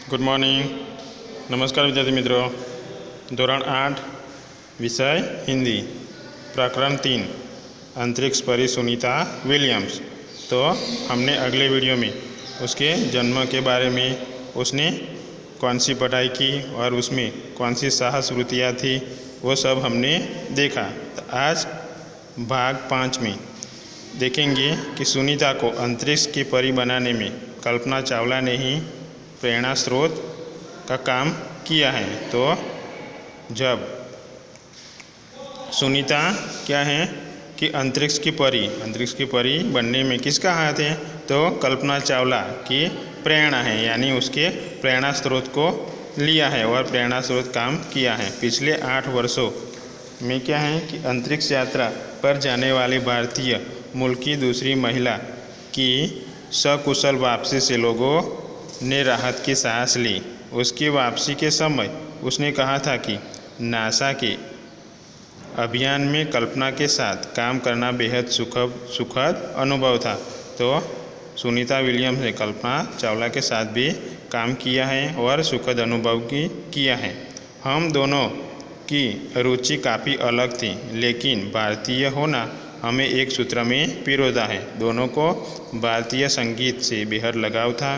Good morning. नमस्कार विद्यार्थी मित्रों। धोरण 8 विषय हिंदी, प्रकरण 3 अंतरिक्ष परी सुनीता विलियम्स। तो हमने अगले वीडियो में उसके जन्म के बारे में, उसने कौन सी पढ़ाई की और उसमें कौन सी साहस वृत्तियाँ थी, वो सब हमने देखा। तो आज भाग 5 में देखेंगे कि सुनीता को अंतरिक्ष की परी बनाने में कल्पना चावला ने ही प्रेरणा स्रोत का काम किया है। तो जब सुनीता क्या है कि अंतरिक्ष की परी बनने में किसका हाथ है, तो कल्पना चावला की प्रेरणा है, यानी उसके प्रेरणा स्रोत को लिया है और प्रेरणा स्रोत काम किया है। पिछले 8 वर्षों में क्या है कि अंतरिक्ष यात्रा पर जाने वाली भारतीय मूल की दूसरी महिला की सकुशल वापसी से लोगों ने राहत की सांस ली। उसकी वापसी के समय उसने कहा था कि नासा के अभियान में कल्पना के साथ काम करना बेहद सुखद अनुभव था। तो सुनीता विलियम्स ने कल्पना चावला के साथ भी काम किया है और सुखद अनुभव किया है। हम दोनों की रुचि काफ़ी अलग थी, लेकिन भारतीय होना हमें एक सूत्र में पिरोता है। दोनों को भारतीय संगीत से बेहद लगाव था।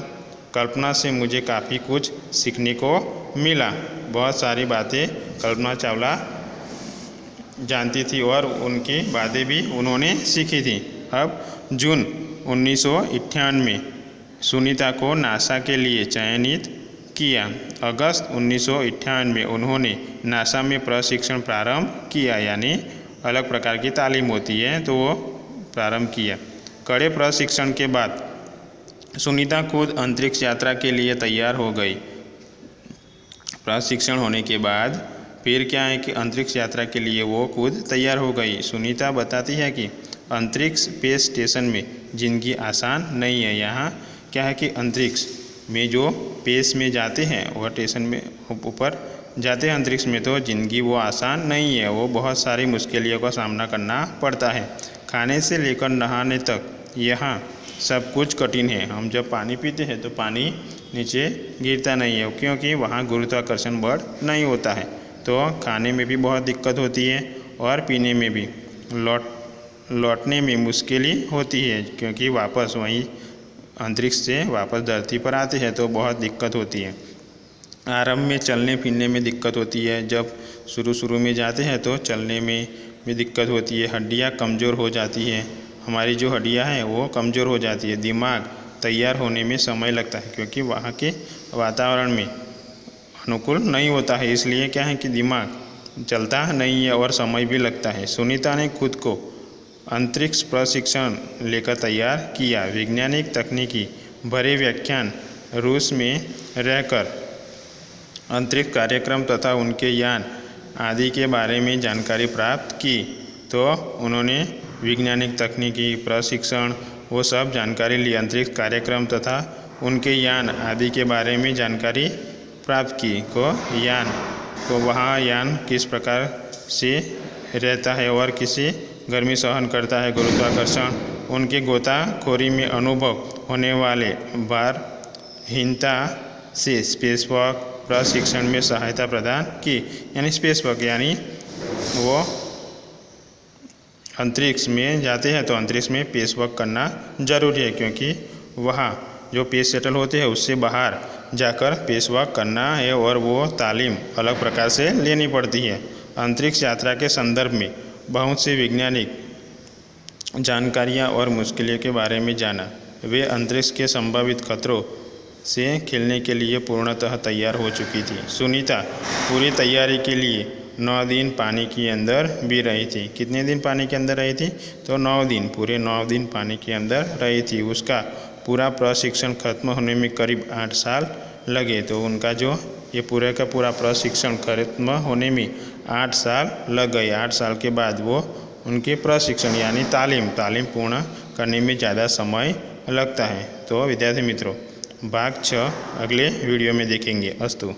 कल्पना से मुझे काफ़ी कुछ सीखने को मिला। बहुत सारी बातें कल्पना चावला जानती थी और उनकी बातें भी उन्होंने सीखी थी। अब जून 1998 में सुनीता को नासा के लिए चयनित किया। अगस्त 1998 में उन्होंने नासा में प्रशिक्षण प्रारंभ किया, यानी अलग प्रकार की तालीम होती है तो वो प्रारंभ किया। कड़े प्रशिक्षण के बाद सुनीता खुद अंतरिक्ष यात्रा के लिए तैयार हो गई। प्रशिक्षण होने के बाद फिर क्या है कि अंतरिक्ष यात्रा के लिए वो खुद तैयार हो गई। सुनीता बताती है कि अंतरिक्ष स्पेस स्टेशन में ज़िंदगी आसान नहीं है। यहाँ क्या है कि अंतरिक्ष में जो स्पेस में जाते हैं वह स्टेशन में ऊपर जाते हैं अंतरिक्ष में, तो ज़िंदगी वो आसान नहीं है। वो बहुत सारी मुश्किलों का सामना करना पड़ता है। खाने से लेकर नहाने तक यहाँ सब कुछ कठिन है। हम जब पानी पीते हैं तो पानी नीचे गिरता नहीं है, क्योंकि वहाँ गुरुत्वाकर्षण बल नहीं होता है। तो खाने में भी बहुत दिक्कत होती है और पीने में भी। लौटने में मुश्किल होती है, क्योंकि वापस वहीं अंतरिक्ष से वापस धरती पर आते हैं तो बहुत दिक्कत होती है। आरंभ में चलने फिरने में दिक्कत होती है। जब शुरू में जाते हैं तो चलने में भी दिक्कत होती है। हड्डियाँ कमज़ोर हो जाती है। हमारी जो हड्डियाँ हैं वो कमज़ोर हो जाती है। दिमाग तैयार होने में समय लगता है, क्योंकि वहाँ के वातावरण में अनुकूल नहीं होता है। इसलिए क्या है कि दिमाग चलता नहीं है और समय भी लगता है। सुनीता ने खुद को अंतरिक्ष प्रशिक्षण लेकर तैयार किया। वैज्ञानिक तकनीकी भरे व्याख्यान, रूस में रहकर अंतरिक्ष कार्यक्रम तथा उनके यान आदि के बारे में जानकारी प्राप्त की। तो उन्होंने वैज्ञानिक तकनीकी प्रशिक्षण वो सब जानकारी ली। अंतरिक्ष कार्यक्रम तथा उनके यान आदि के बारे में जानकारी प्राप्त की। वहाँ यान किस प्रकार से रहता है और किसी गर्मी सहन करता है, गुरुत्वाकर्षण, उनके गोताखोरी में अनुभव होने वाले भारहीनता से स्पेसवॉक प्रशिक्षण में सहायता प्रदान की। यानी स्पेसवॉक यानी वो अंतरिक्ष में जाते हैं तो अंतरिक्ष में स्पेसवॉक करना जरूरी है, क्योंकि वहाँ जो स्पेस शटल होते हैं उससे बाहर जाकर स्पेसवॉक करना है और वो तालीम अलग प्रकार से लेनी पड़ती है। अंतरिक्ष यात्रा के संदर्भ में बहुत से वैज्ञानिक जानकारियाँ और मुश्किलों के बारे में जाना। वे अंतरिक्ष के संभावित खतरों से खेलने के लिए पूर्णतः तैयार हो चुकी थी। सुनीता पूरी तैयारी के लिए 9 दिन पानी के अंदर भी रही थी। कितने दिन पानी के अंदर रही थी? तो 9 दिन, पूरे 9 दिन पानी के अंदर रही थी। उसका पूरा प्रशिक्षण खत्म होने में करीब 8 साल लगे। तो उनका जो ये पूरे का पूरा प्रशिक्षण खत्म होने में 8 साल लग गए। 8 साल के बाद वो उनके प्रशिक्षण यानी तालीम पूर्ण करने में ज़्यादा समय लगता है। तो विद्यार्थी मित्रों, भाग 6 अगले वीडियो में देखेंगे। अस्तु।